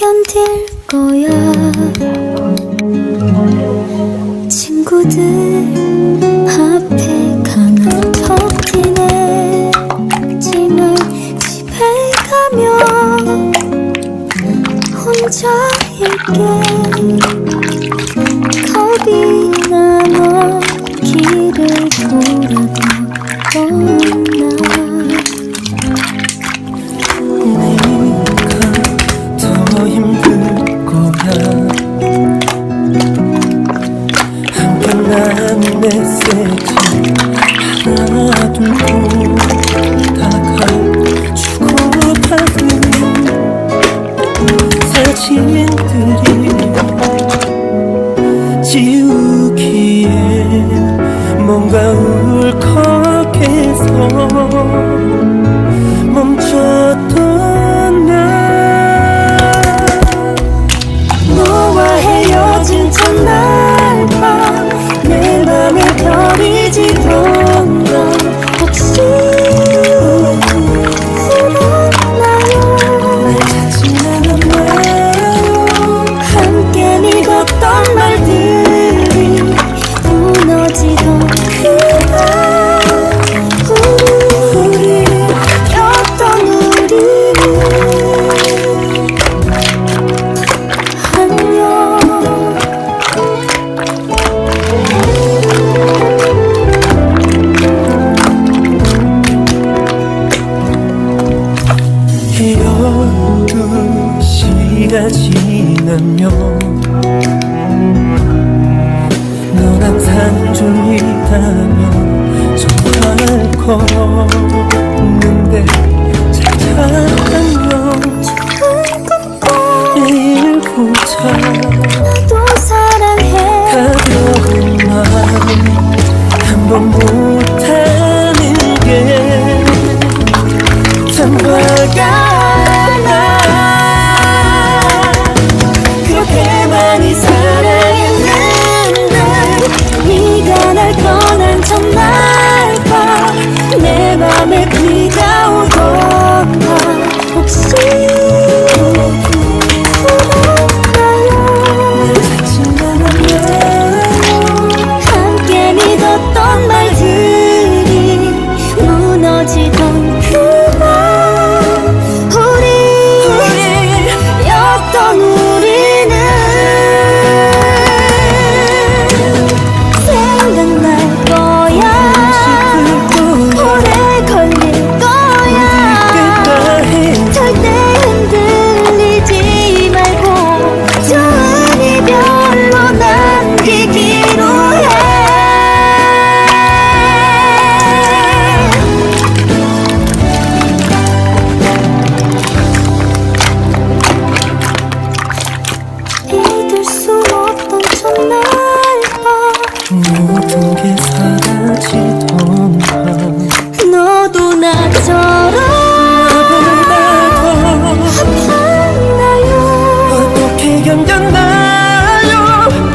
견딜 거야. 친구들 앞에 가면 턱티내지만 집에 가면 혼자일게. 겁이 나면 길을 돌아도 더 힘들 거야. 함께 나눈 메시지 하나 둘 보다가 주고받은 사진들이 지우기에 뭔가 울컥해서 멈췄던 나. 너와 헤어진 첫날 밤 내 맘에 별이 지던 건 혹시 울었나요? 날 찾지 않았나요? 함께 믿었던 말들이 무너지던 그날 우리 였던 우리는 안녕. 열두 시가 지나면 넌 항상 졸리다면 정말 걷는데 잘 자면 내일 보자. 나도 사랑해. 가벼운 맘 한 번 못하는 게 참 화가 나. 그렇게 많이 사랑했는데 네가 날 떠난 첫날 밤 내 맘에 비가 오던 날 혹시